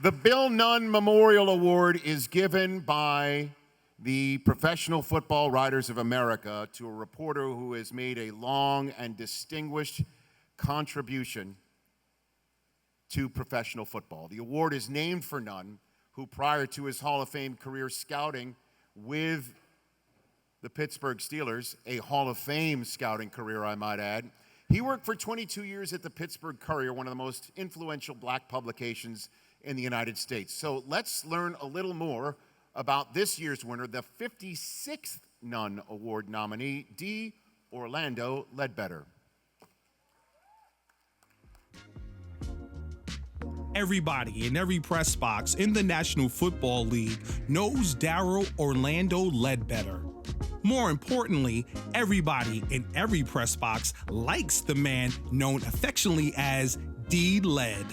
The Bill Nunn Memorial Award is given by the Professional Football Writers of America to a reporter who has made a long and distinguished contribution to professional football. The award is named for Nunn, who prior to his Hall of Fame career scouting with the Pittsburgh Steelers, a Hall of Fame scouting career, I might add, he worked for 22 years at the Pittsburgh Courier, one of the most influential black publications in the United States. So let's learn a little more about this year's winner, the 56th Nunn Award nominee, D. Orlando Ledbetter. Everybody in every press box in the National Football League knows Darrell Orlando Ledbetter. More importantly, everybody in every press box likes the man known affectionately as D-Led.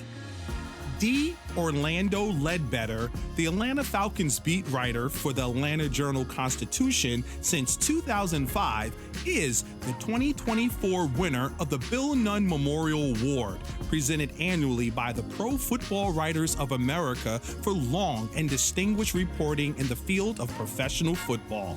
D. Orlando Ledbetter, the Atlanta Falcons beat writer for the Atlanta Journal-Constitution since 2005, is the 2024 winner of the Bill Nunn Memorial Award, presented annually by the Pro Football Writers of America for long and distinguished reporting in the field of professional football.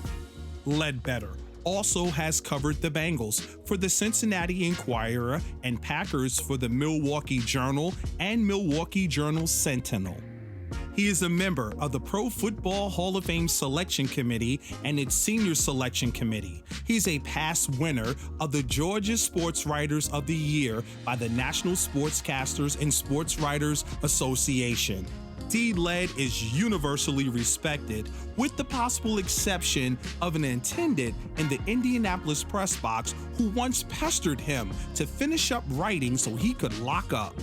Ledbetter also has covered the Bengals for the Cincinnati Enquirer and Packers for the Milwaukee Journal and Milwaukee Journal Sentinel. He is a member of the Pro Football Hall of Fame Selection Committee and its Senior Selection Committee. He's a past winner of the Georgia Sports Writers of the Year by the National Sportscasters and Sports Writers Association. D-Led is universally respected, with the possible exception of an attendant in the Indianapolis press box who once pestered him to finish up writing so he could lock up.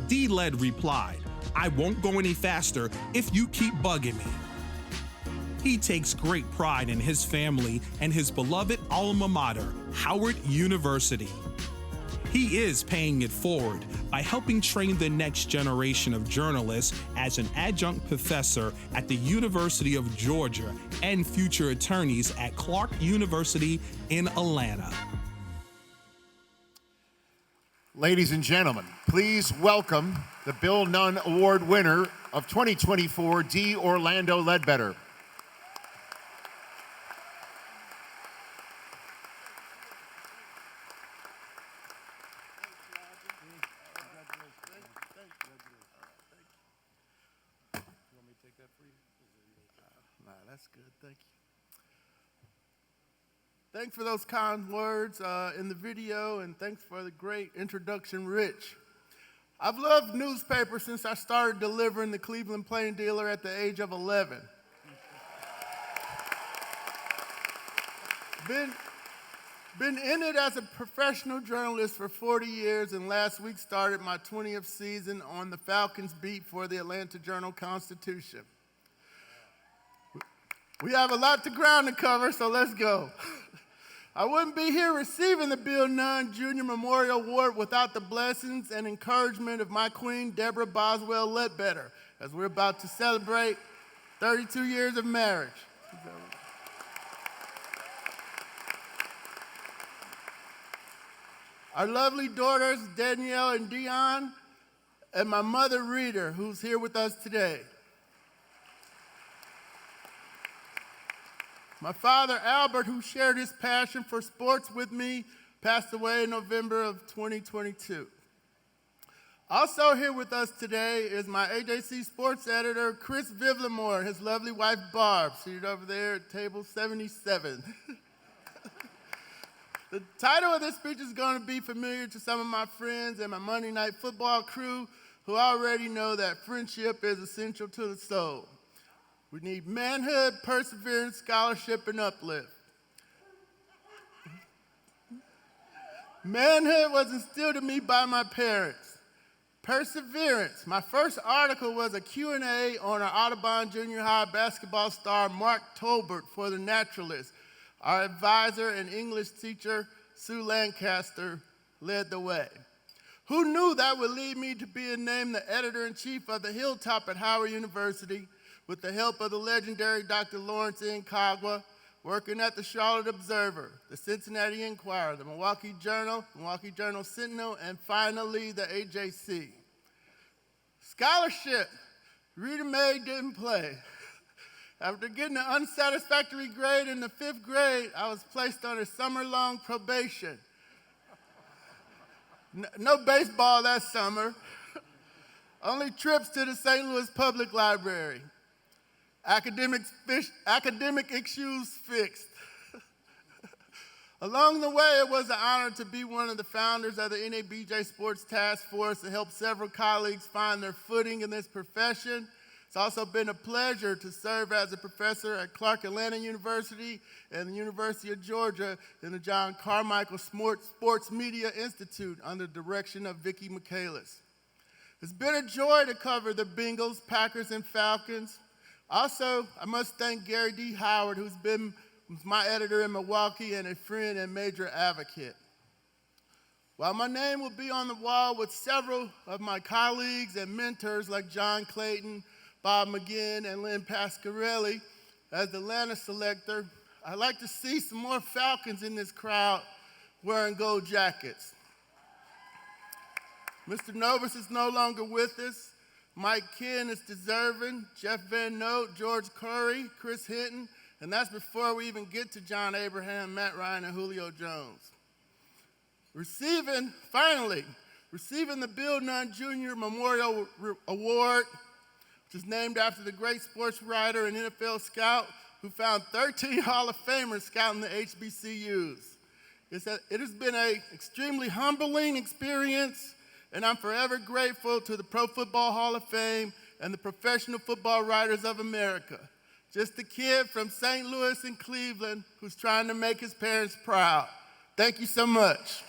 D-Led replied, "I won't go any faster if you keep bugging me." He takes great pride in his family and his beloved alma mater, Howard University. He is paying it forward by helping train the next generation of journalists as an adjunct professor at the University of Georgia and future attorneys at Clark University in Atlanta. Ladies and gentlemen, please welcome the Bill Nunn Award winner of 2024, D. Orlando Ledbetter. That's good, thank you. Thanks for those kind words in the video, and thanks for the great introduction, Rich. I've loved newspapers since I started delivering the Cleveland Plain Dealer at the age of 11. Been in it as a professional journalist for 40 years, and last week started my 20th season on the Falcons beat for the Atlanta Journal-Constitution. We have a lot of ground to cover, so let's go. I wouldn't be here receiving the Bill Nunn Jr. Memorial Award without the blessings and encouragement of my queen, Deborah Boswell Ledbetter, as we're about to celebrate 32 years of marriage. Our lovely daughters, Danielle and Dion, and my mother, Rita, who's here with us today. My father, Albert, who shared his passion for sports with me, passed away in November of 2022. Also here with us today is my AJC sports editor, Chris Vivlamore, and his lovely wife, Barb, seated over there at table 77. The title of this speech is going to be familiar to some of my friends and my Monday Night Football crew who already know that friendship is essential to the soul. We need manhood, perseverance, scholarship, and uplift. Manhood was instilled in me by my parents. Perseverance. My first article was a Q&A on our Audubon Junior High basketball star Mark Tolbert for The Naturalist. Our advisor and English teacher, Sue Lancaster, led the way. Who knew that would lead me to being named the editor-in-chief of The Hilltop at Howard University, with the help of the legendary Dr. Lawrence N. Kagwa, working at the Charlotte Observer, the Cincinnati Enquirer, the Milwaukee Journal Sentinel, and finally the AJC. Scholarship. Rita Mae didn't play. After getting an unsatisfactory grade in the 5th grade, I was placed on a summer-long probation. No baseball that summer. Only trips to the St. Louis Public Library. Academic issues fixed. Along the way, it was an honor to be one of the founders of the NABJ Sports Task Force to help several colleagues find their footing in this profession. It's also been a pleasure to serve as a professor at Clark Atlanta University and the University of Georgia in the John Carmichael Sports Media Institute under the direction of Vicki Michaelis. It's been a joy to cover the Bengals, Packers, and Falcons. Also, I must thank Gary D. Howard, who's been my editor in Milwaukee and a friend and major advocate. While my name will be on the wall with several of my colleagues and mentors like John Clayton, Bob McGinn, and Lynn Pasquarelli as the Atlanta selector, I'd like to see some more Falcons in this crowd wearing gold jackets. Mr. Novus is no longer with us. Mike Ken is deserving, Jeff Van Note, George Curry, Chris Hinton, and that's before we even get to John Abraham, Matt Ryan, and Julio Jones. Finally, receiving the Bill Nunn Jr. Memorial Award, which is named after the great sports writer and NFL scout who found 13 Hall of Famers scouting the HBCUs. It has been an extremely humbling experience, and I'm forever grateful to the Pro Football Hall of Fame and the Professional Football Writers of America. Just a kid from St. Louis and Cleveland who's trying to make his parents proud. Thank you so much.